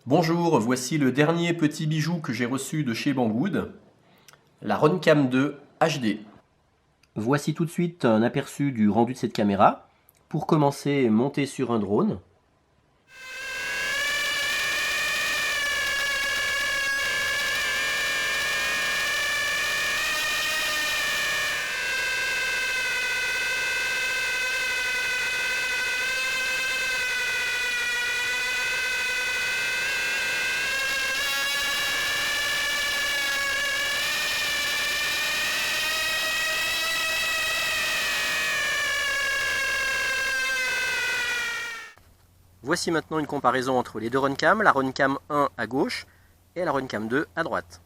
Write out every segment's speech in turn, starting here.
Bonjour, voici le dernier petit bijou que j'ai reçu de chez Banggood, la Runcam 2 HD. Voici tout de suite un aperçu du rendu de cette caméra. Pour commencer, monter sur un drone. Voici maintenant une comparaison entre les deux Runcam, la Runcam 1 à gauche et la Runcam 2 à droite.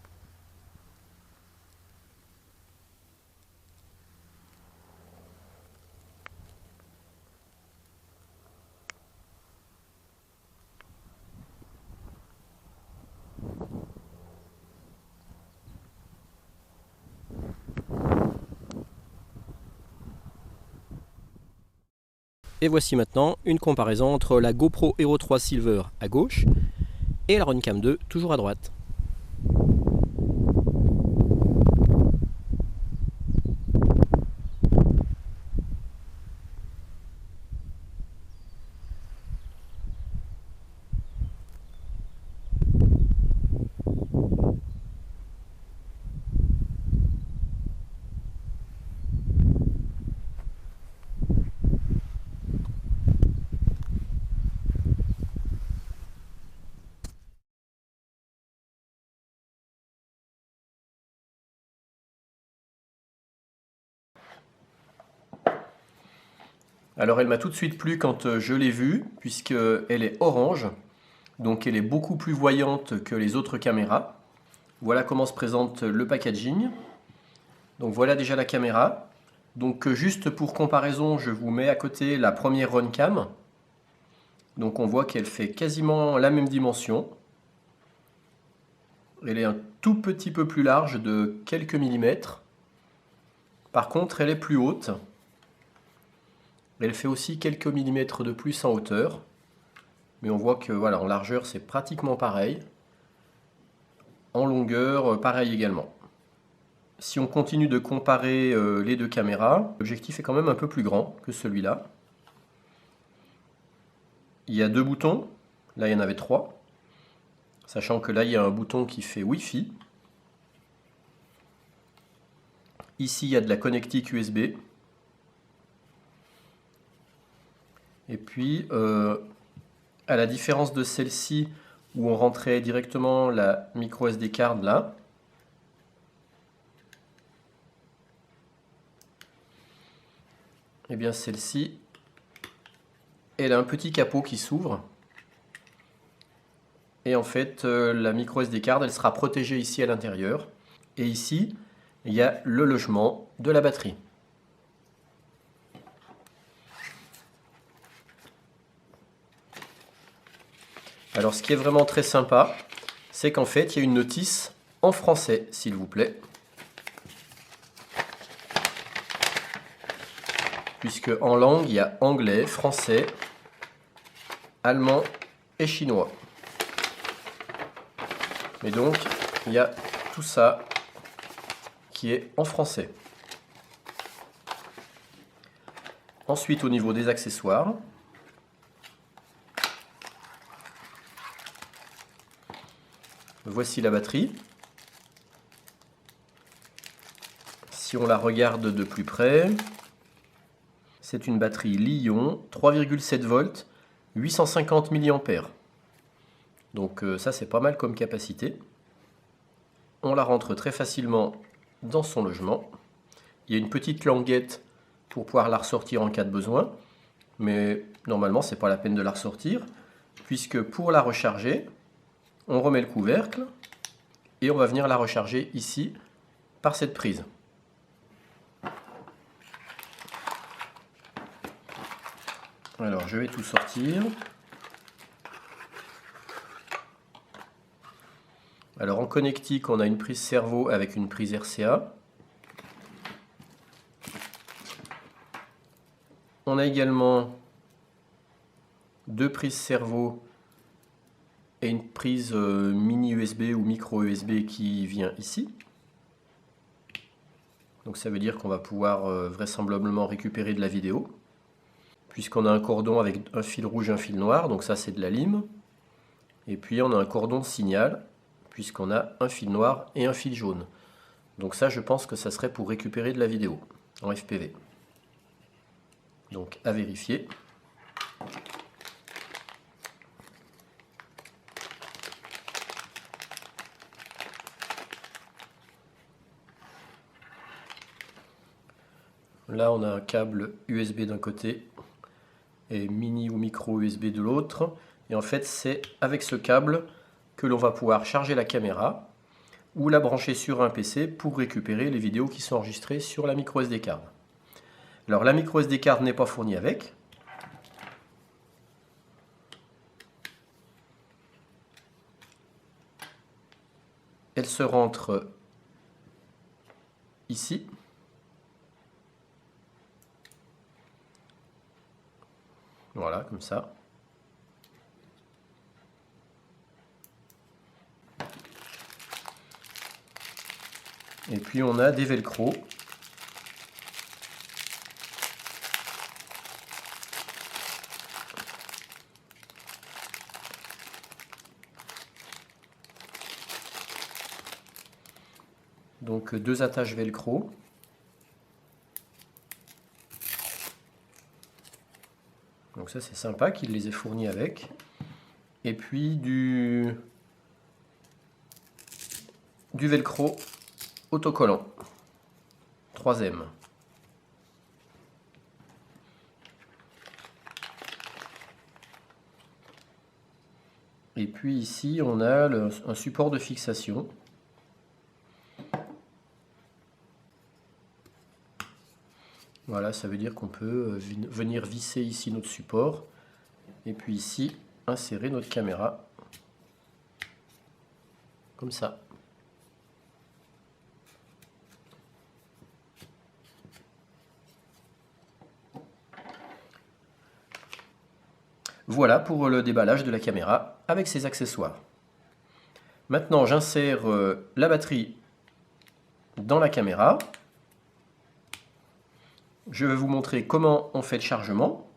Et voici maintenant une comparaison entre la GoPro Hero 3 Silver à gauche et la Runcam 2 toujours à droite. Alors elle m'a tout de suite plu quand je l'ai vue, puisqu'elle est orange, donc elle est beaucoup plus voyante que les autres caméras. Voilà comment se présente le packaging. Donc voilà déjà la caméra. Donc juste pour comparaison, je vous mets à côté la première Runcam. Donc on voit qu'elle fait quasiment la même dimension. Elle est un tout petit peu plus large de quelques millimètres. Par contre, elle est plus haute. Elle fait aussi quelques millimètres de plus en hauteur. Mais on voit que voilà, en largeur, c'est pratiquement pareil. En longueur, pareil également. Si on continue de comparer les deux caméras, l'objectif est quand même un peu plus grand que celui-là. Il y a deux boutons, là il y en avait trois. Sachant que là il y a un bouton qui fait Wi-Fi. Ici il y a de la connectique USB. Et puis, à la différence de celle-ci, où on rentrait directement la micro SD card là, et bien celle-ci, elle a un petit capot qui s'ouvre. Et en fait, la micro SD card, elle sera protégée ici à l'intérieur. Et ici, il y a le logement de la batterie. Alors ce qui est vraiment très sympa, c'est qu'en fait il y a une notice en français, s'il vous plaît. Puisque en langue, il y a anglais, français, allemand et chinois. Mais donc, il y a tout ça qui est en français. Ensuite, au niveau des accessoires, voici la batterie. Si on la regarde de plus près, c'est une batterie Li-ion 3,7 volts, 850 mAh. Donc ça c'est pas mal comme capacité. On la rentre très facilement dans son logement. Il y a une petite languette pour pouvoir la ressortir en cas de besoin. Mais normalement c'est pas la peine de la ressortir, puisque pour la recharger, on remet le couvercle et on va venir la recharger ici par cette prise. Alors je vais tout sortir. Alors en connectique, on a une prise cerveau avec une prise RCA. On a également deux prises cerveau et une prise mini USB ou micro USB qui vient ici. Donc ça veut dire qu'on va pouvoir vraisemblablement récupérer de la vidéo, puisqu'on a un cordon avec un fil rouge et un fil noir, donc ça c'est de la lime. Et puis on a un cordon de signal, puisqu'on a un fil noir et un fil jaune. Donc ça je pense que ça serait pour récupérer de la vidéo en FPV. Donc à vérifier. Là on a un câble USB d'un côté et mini ou micro USB de l'autre. Et en fait c'est avec ce câble que l'on va pouvoir charger la caméra ou la brancher sur un PC pour récupérer les vidéos qui sont enregistrées sur la micro SD card. Alors la micro SD card n'est pas fournie avec. Elle se rentre ici. Voilà, comme ça. Et puis on a des velcro. Donc deux attaches velcro. Donc ça c'est sympa qu'il les ait fournis avec. Et puis du velcro autocollant. 3M. Et puis ici on a un support de fixation. Voilà, ça veut dire qu'on peut venir visser ici notre support et puis ici insérer notre caméra comme ça. Voilà pour le déballage de la caméra avec ses accessoires. Maintenant j'insère la batterie dans la caméra. Je vais vous montrer comment on fait le chargement.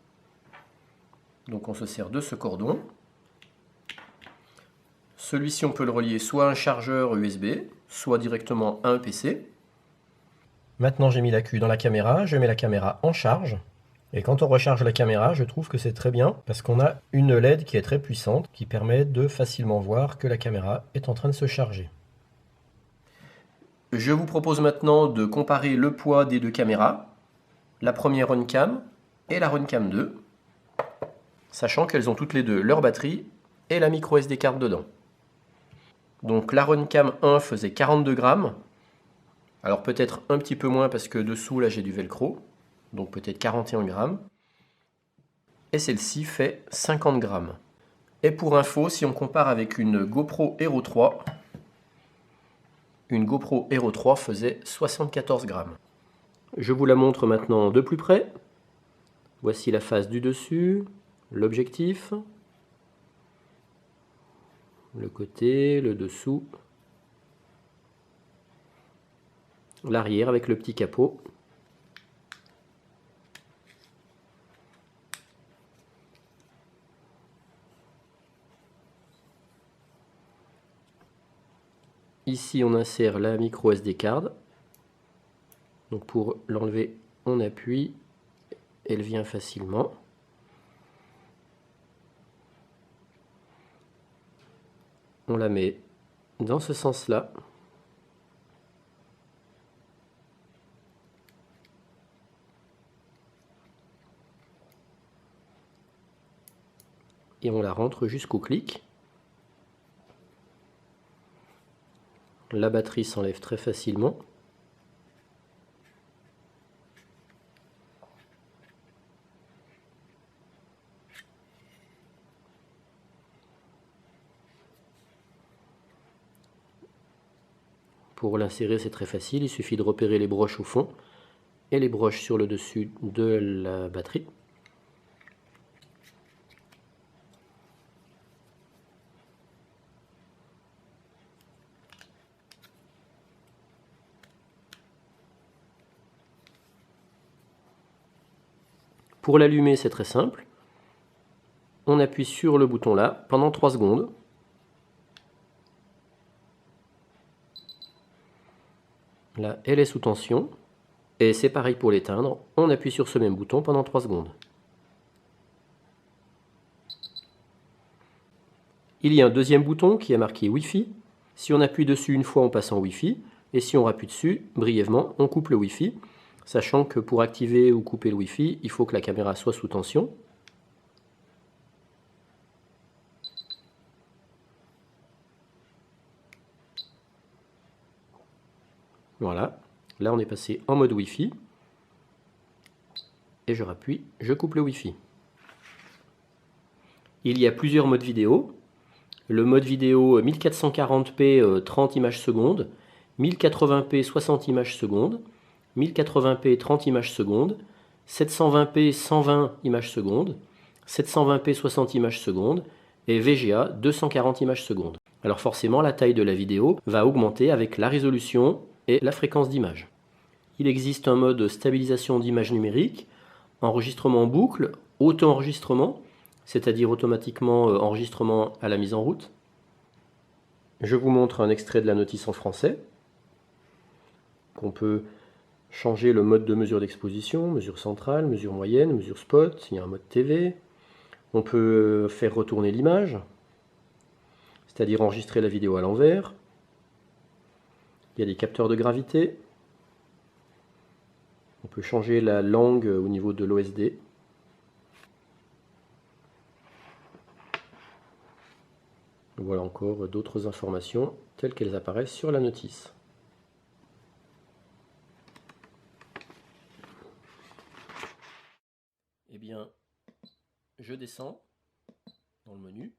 Donc on se sert de ce cordon. Celui-ci on peut le relier soit à un chargeur USB, soit directement à un PC. Maintenant j'ai mis la queue dans la caméra, je mets la caméra en charge. Et quand on recharge la caméra, je trouve que c'est très bien parce qu'on a une LED qui est très puissante qui permet de facilement voir que la caméra est en train de se charger. Je vous propose maintenant de comparer le poids des deux caméras, la première Runcam et la Runcam 2, sachant qu'elles ont toutes les deux leur batterie et la micro SD card dedans. Donc la Runcam 1 faisait 42 grammes, alors peut-être un petit peu moins parce que dessous là j'ai du velcro, donc peut-être 41 grammes. Et celle-ci fait 50 grammes. Et pour info, si on compare avec une GoPro Hero 3, une GoPro Hero 3 faisait 74 grammes. Je vous la montre maintenant de plus près. Voici la face du dessus, l'objectif, le côté, le dessous, l'arrière avec le petit capot. Ici, on insère la micro SD card. Donc pour l'enlever, on appuie, elle vient facilement. On la met dans ce sens-là. Et on la rentre jusqu'au clic. La batterie s'enlève très facilement. Pour l'insérer, c'est très facile, il suffit de repérer les broches au fond et les broches sur le dessus de la batterie. Pour l'allumer, c'est très simple. On appuie sur le bouton là pendant 3 secondes. Là, elle est sous tension. Et c'est pareil pour l'éteindre. On appuie sur ce même bouton pendant 3 secondes. Il y a un deuxième bouton qui est marqué Wi-Fi. Si on appuie dessus une fois, on passe en Wi-Fi. Et si on appuie dessus, brièvement, on coupe le Wi-Fi. Sachant que pour activer ou couper le Wi-Fi, il faut que la caméra soit sous tension. Voilà, là on est passé en mode Wi-Fi. Et je rappuie, je coupe le Wi-Fi. Il y a plusieurs modes vidéo. Le mode vidéo 1440p 30 images secondes, 1080p 60 images secondes, 1080p 30 images secondes, 720p 120 images secondes, 720p 60 images secondes et VGA 240 images secondes. Alors forcément, la taille de la vidéo va augmenter avec la résolution et la fréquence d'image. Il existe un mode stabilisation d'image numérique, enregistrement en boucle, auto-enregistrement, c'est-à-dire automatiquement enregistrement à la mise en route. Je vous montre un extrait de la notice en français, qu'on peut changer le mode de mesure d'exposition, mesure centrale, mesure moyenne, mesure spot, il y a un mode TV. On peut faire retourner l'image, c'est-à-dire enregistrer la vidéo à l'envers. Il y a des capteurs de gravité. On peut changer la langue au niveau de l'OSD. Voilà encore d'autres informations telles qu'elles apparaissent sur la notice. Eh bien, je descends dans le menu.